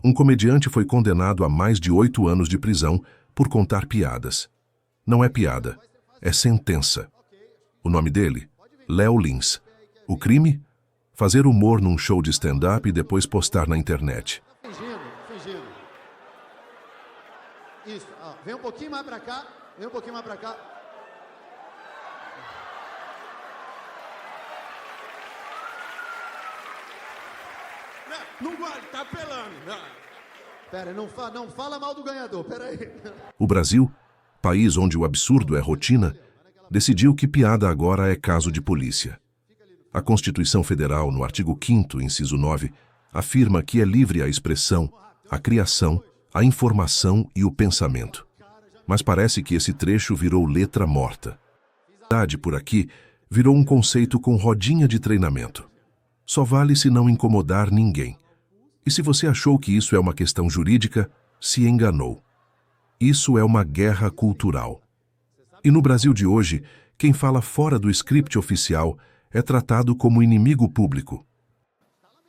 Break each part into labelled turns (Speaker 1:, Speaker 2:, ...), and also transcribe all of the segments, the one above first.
Speaker 1: Um comediante foi condenado a mais de 8 anos de prisão por contar piadas. Não é piada, é sentença. O nome dele? Léo Lins. O crime? Fazer humor num show de stand-up e depois postar na internet.
Speaker 2: Fingindo. Isso, vem um pouquinho mais pra cá,
Speaker 3: Não vale, tá apelando.
Speaker 2: Pera, não fala mal do ganhador, pera aí.
Speaker 1: O Brasil, país onde o absurdo é rotina, decidiu que piada agora é caso de polícia. A Constituição Federal, no artigo 5º, inciso 9, afirma que é livre a expressão, a criação, a informação e o pensamento. Mas parece que esse trecho virou letra morta. A piada por aqui virou um conceito com rodinha de treinamento. Só vale se não incomodar ninguém. E se você achou que isso é uma questão jurídica, se enganou. Isso é uma guerra cultural. E no Brasil de hoje, quem fala fora do script oficial é tratado como inimigo público.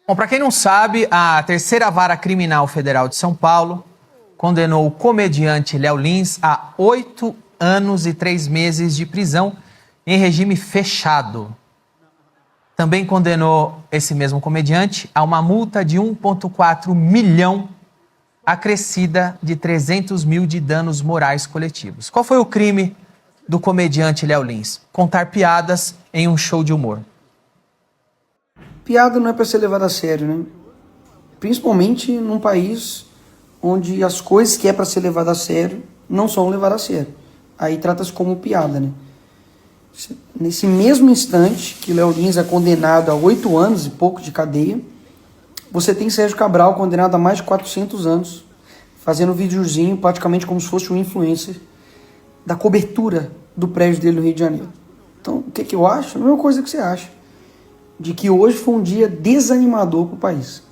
Speaker 4: Bom, para quem não sabe, a Terceira Vara Criminal Federal de São Paulo condenou o comediante Léo Lins a 8 anos e 3 meses de prisão em regime fechado. Também condenou esse mesmo comediante a uma multa de 1,4 milhão, acrescida de 300 mil de danos morais coletivos. Qual foi o crime do comediante Léo Lins? Contar piadas em um show de humor.
Speaker 5: Piada não é para ser levada a sério, né? Principalmente num país onde as coisas que é para ser levada a sério não são levadas a sério. Aí trata-se como piada, né? Nesse mesmo instante que Léo Lins é condenado a 8 anos e pouco de cadeia, você tem Sérgio Cabral condenado a mais de 400 anos, fazendo um videozinho praticamente como se fosse um influencer da cobertura do prédio dele no Rio de Janeiro. Então, o que eu acho? A mesma coisa que você acha. De que hoje foi um dia desanimador para o país.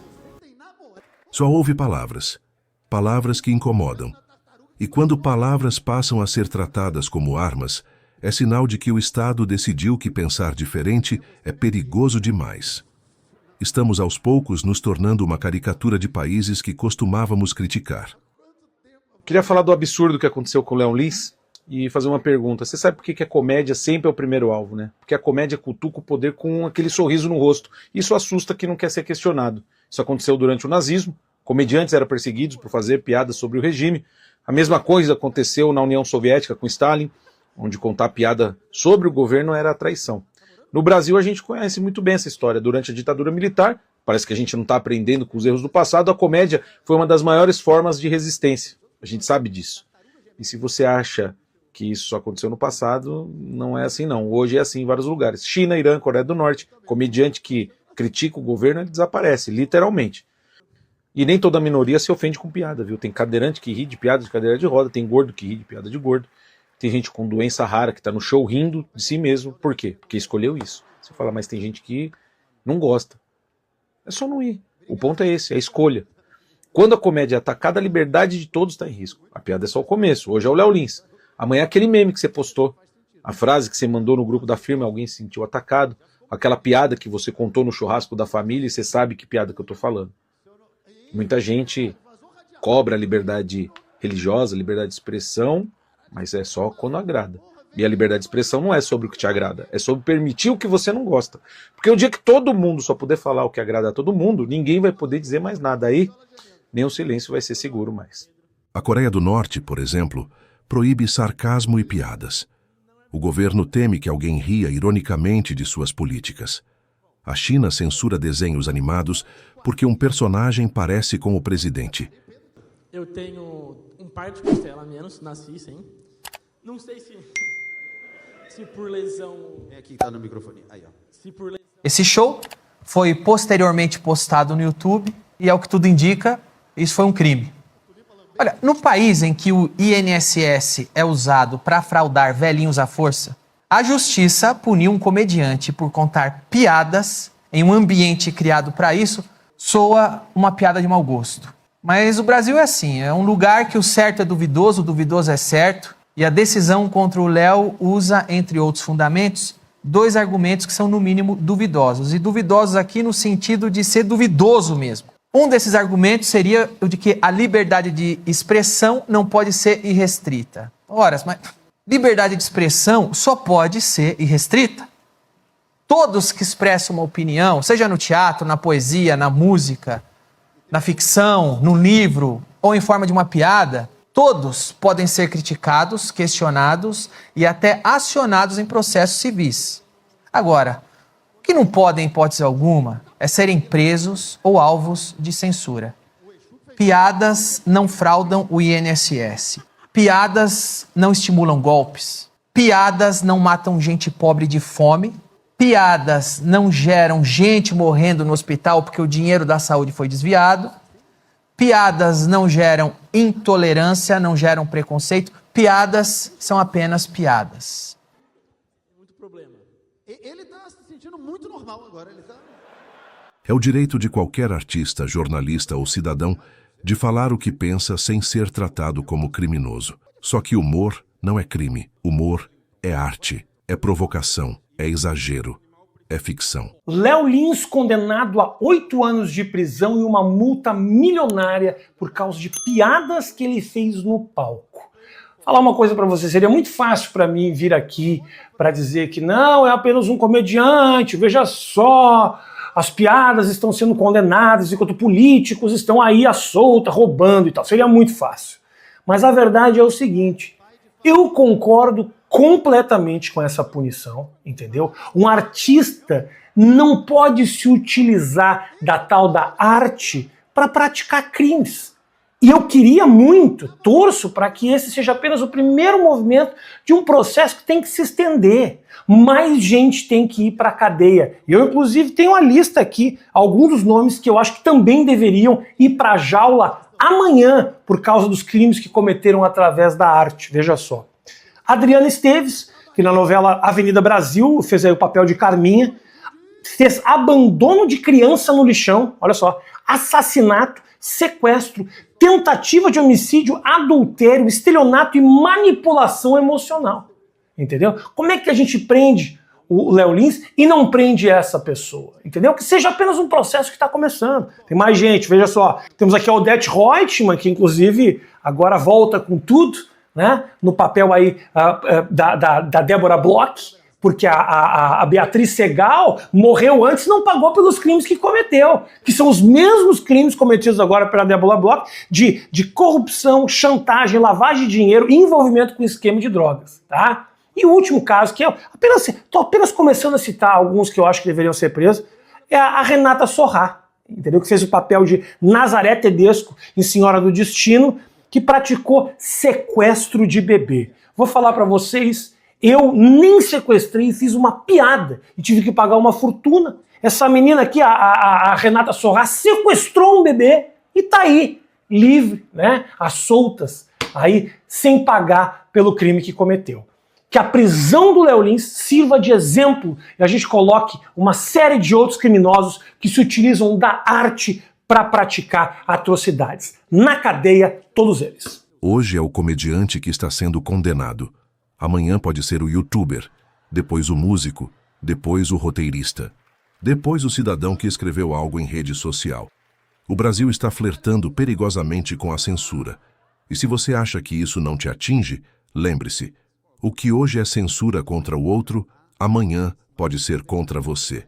Speaker 1: Só houve palavras. Palavras que incomodam. E quando palavras passam a ser tratadas como armas, é sinal de que o Estado decidiu que pensar diferente é perigoso demais. Estamos aos poucos nos tornando uma caricatura de países que costumávamos criticar.
Speaker 6: Queria falar do absurdo que aconteceu com o Léo Lins e fazer uma pergunta. Você sabe por que a comédia sempre é o primeiro alvo, né? Porque a comédia cutuca o poder com aquele sorriso no rosto. Isso assusta quem não quer ser questionado. Isso aconteceu durante o nazismo. Comediantes eram perseguidos por fazer piadas sobre o regime. A mesma coisa aconteceu na União Soviética com Stalin, onde contar piada sobre o governo era a traição. No Brasil a gente conhece muito bem essa história. Durante a ditadura militar, parece que a gente não está aprendendo com os erros do passado, a comédia foi uma das maiores formas de resistência. A gente sabe disso. E se você acha que isso só aconteceu no passado, não é assim não. Hoje é assim em vários lugares. China, Irã, Coreia do Norte, comediante que critica o governo, ele desaparece, literalmente. E nem toda minoria se ofende com piada, viu? Tem cadeirante que ri de piada de cadeira de roda, tem gordo que ri de piada de gordo. Tem gente com doença rara que está no show rindo de si mesmo. Por quê? Porque escolheu isso. Você fala, mas tem gente que não gosta. É só não ir. O ponto é esse, é a escolha. Quando a comédia é atacada, a liberdade de todos está em risco. A piada é só o começo. Hoje é o Léo Lins. Amanhã é aquele meme que você postou. A frase que você mandou no grupo da firma, alguém se sentiu atacado. Aquela piada que você contou no churrasco da família e você sabe que piada que eu estou falando. Muita gente cobra a liberdade religiosa, a liberdade de expressão, mas é só quando agrada. E a liberdade de expressão não é sobre o que te agrada, é sobre permitir o que você não gosta. Porque o dia que todo mundo só puder falar o que agrada a todo mundo, ninguém vai poder dizer mais nada. Aí, nem o silêncio vai ser seguro mais.
Speaker 1: A Coreia do Norte, por exemplo, proíbe sarcasmo e piadas. O governo teme que alguém ria ironicamente de suas políticas. A China censura desenhos animados porque um personagem parece com o presidente.
Speaker 7: Eu tenho um par de costela a menos, nasci sem. Não sei se por lesão...
Speaker 2: É aqui que tá no microfone. Aí, ó.
Speaker 7: Se por lesão...
Speaker 4: Esse show foi posteriormente postado no YouTube e, ao que tudo indica, isso foi um crime. Olha, no país em que o INSS é usado para fraudar velhinhos à força, a justiça puniu um comediante por contar piadas em um ambiente criado para isso, soa uma piada de mau gosto. Mas o Brasil é assim, é um lugar que o certo é duvidoso, o duvidoso é certo, e a decisão contra o Léo usa, entre outros fundamentos, 2 argumentos que são, no mínimo, duvidosos. E duvidosos aqui no sentido de ser duvidoso mesmo. Um desses argumentos seria o de que a liberdade de expressão não pode ser irrestrita. Ora, mas liberdade de expressão só pode ser irrestrita. Todos que expressam uma opinião, seja no teatro, na poesia, na música, na ficção, no livro ou em forma de uma piada, todos podem ser criticados, questionados e até acionados em processos civis. Agora, o que não podem, em hipótese alguma, é serem presos ou alvos de censura. Piadas não fraudam o INSS. Piadas não estimulam golpes. Piadas não matam gente pobre de fome. Piadas não geram gente morrendo no hospital porque o dinheiro da saúde foi desviado. Piadas não geram intolerância, não geram preconceito. Piadas são apenas piadas.
Speaker 2: Muito problema. Ele tá se sentindo muito normal agora. Ele tá...
Speaker 1: É o direito de qualquer artista, jornalista ou cidadão de falar o que pensa sem ser tratado como criminoso. Só que humor não é crime. Humor é arte, é provocação, é exagero, é ficção.
Speaker 8: Léo Lins condenado a 8 anos de prisão e uma multa milionária por causa de piadas que ele fez no palco. Vou falar uma coisa pra você, seria muito fácil pra mim vir aqui pra dizer que não, é apenas um comediante, veja só, as piadas estão sendo condenadas enquanto políticos estão aí à solta, roubando e tal. Seria muito fácil. Mas a verdade é o seguinte, eu concordo completamente com essa punição, entendeu? Um artista não pode se utilizar da tal da arte para praticar crimes. E eu queria muito, torço para que esse seja apenas o primeiro movimento de um processo que tem que se estender. Mais gente tem que ir para a cadeia. Eu, inclusive, tenho uma lista aqui, alguns dos nomes que eu acho que também deveriam ir para a jaula amanhã por causa dos crimes que cometeram através da arte. Veja só. Adriana Esteves, que na novela Avenida Brasil fez aí o papel de Carminha, fez abandono de criança no lixão, olha só, assassinato, sequestro, tentativa de homicídio, adultério, estelionato e manipulação emocional. Entendeu? Como é que a gente prende o Léo Lins e não prende essa pessoa? Entendeu? Que seja apenas um processo que está começando. Tem mais gente, veja só. Temos aqui a Odete Reutemann, que inclusive agora volta com tudo, né? No papel aí da Débora Bloch, porque a Beatriz Segal morreu antes e não pagou pelos crimes que cometeu, que são os mesmos crimes cometidos agora pela Débora Bloch de corrupção, chantagem, lavagem de dinheiro e envolvimento com esquema de drogas, tá? E o último caso, que estou apenas começando a citar alguns que eu acho que deveriam ser presos, é a Renata Sorrah, entendeu? Que fez o papel de Nazaré Tedesco em Senhora do Destino, que praticou sequestro de bebê. Vou falar para vocês, eu nem sequestrei, fiz uma piada e tive que pagar uma fortuna. Essa menina aqui, a Renata Sorrah, sequestrou um bebê e tá aí, livre, né, às soltas, aí, sem pagar pelo crime que cometeu. Que a prisão do Léo Lins sirva de exemplo e a gente coloque uma série de outros criminosos que se utilizam da arte para praticar atrocidades. Na cadeia, todos eles.
Speaker 1: Hoje é o comediante que está sendo condenado. Amanhã pode ser o youtuber, depois o músico, depois o roteirista, depois o cidadão que escreveu algo em rede social. O Brasil está flertando perigosamente com a censura. E se você acha que isso não te atinge, lembre-se, o que hoje é censura contra o outro, amanhã pode ser contra você.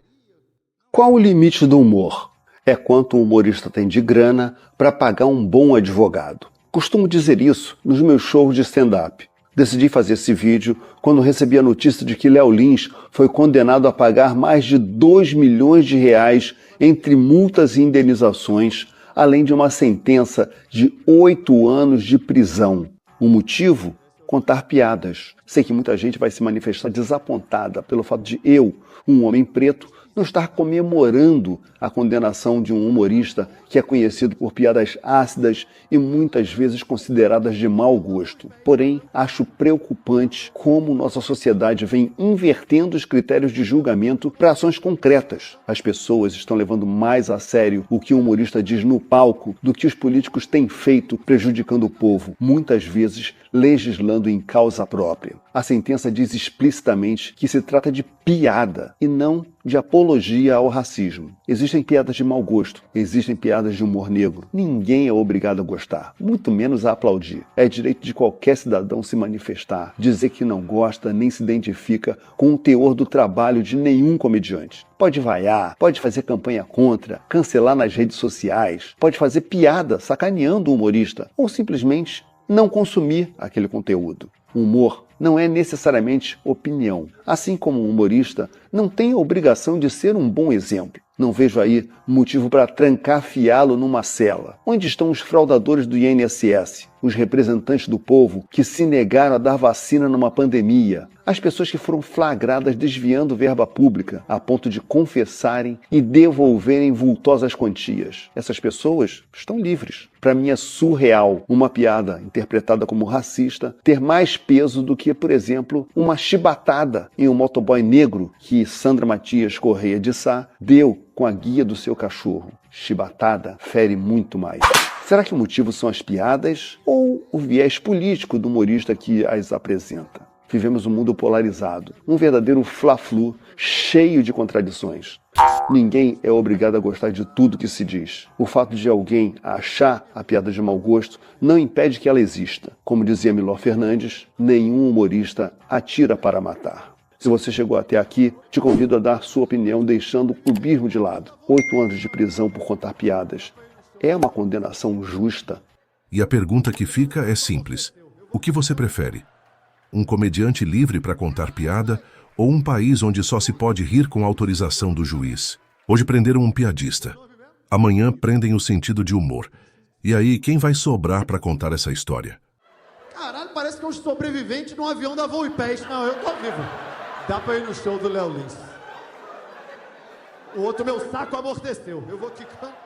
Speaker 9: Qual o limite do humor? É quanto um humorista tem de grana para pagar um bom advogado. Costumo dizer isso nos meus shows de stand-up. Decidi fazer esse vídeo quando recebi a notícia de que Léo Lins foi condenado a pagar mais de 2 milhões de reais entre multas e indenizações, além de uma sentença de 8 anos de prisão. O motivo? Contar piadas. Sei que muita gente vai se manifestar desapontada pelo fato de eu, um homem preto, não estar comemorando a condenação de um humorista que é conhecido por piadas ácidas e muitas vezes consideradas de mau gosto. Porém, acho preocupante como nossa sociedade vem invertendo os critérios de julgamento para ações concretas. As pessoas estão levando mais a sério o que o humorista diz no palco do que os políticos têm feito prejudicando o povo, muitas vezes legislando em causa própria. A sentença diz explicitamente que se trata de piada e não de apologia ao racismo. Existem piadas de mau gosto, existem piadas de humor negro. Ninguém é obrigado a gostar, muito menos a aplaudir. É direito de qualquer cidadão se manifestar, dizer que não gosta nem se identifica com o teor do trabalho de nenhum comediante. Pode vaiar, pode fazer campanha contra, cancelar nas redes sociais, pode fazer piada sacaneando o humorista ou simplesmente não consumir aquele conteúdo. O humor não é necessariamente opinião. Assim como um humorista não tem a obrigação de ser um bom exemplo. Não vejo aí motivo para trancafiá-lo numa cela. Onde estão os fraudadores do INSS? Os representantes do povo que se negaram a dar vacina numa pandemia? As pessoas que foram flagradas desviando verba pública a ponto de confessarem e devolverem vultosas quantias? Essas pessoas estão livres. Para mim é surreal uma piada interpretada como racista ter mais peso do que, por exemplo, uma chibatada em um motoboy negro que Sandra Matias Correia de Sá deu com a guia do seu cachorro. Chibatada fere muito mais. Será que o motivo são as piadas ou o viés político do humorista que as apresenta? Vivemos um mundo polarizado, um verdadeiro fla-flu, cheio de contradições. Ninguém é obrigado a gostar de tudo que se diz. O fato de alguém achar a piada de mau gosto não impede que ela exista. Como dizia Milor Fernandes, nenhum humorista atira para matar. Se você chegou até aqui, te convido a dar sua opinião deixando o clubismo de lado. 8 anos de prisão por contar piadas. É uma condenação justa?
Speaker 1: E a pergunta que fica é simples. O que você prefere? Um comediante livre para contar piada ou um país onde só se pode rir com autorização do juiz? Hoje prenderam um piadista. Amanhã prendem o sentido de humor. E aí, quem vai sobrar para contar essa história?
Speaker 2: Caralho, parece que é um sobrevivente num avião da Volpes. Não, eu tô vivo. Dá pra ir no show do Léo Lins. O outro, meu saco amorteceu. Eu vou ficando...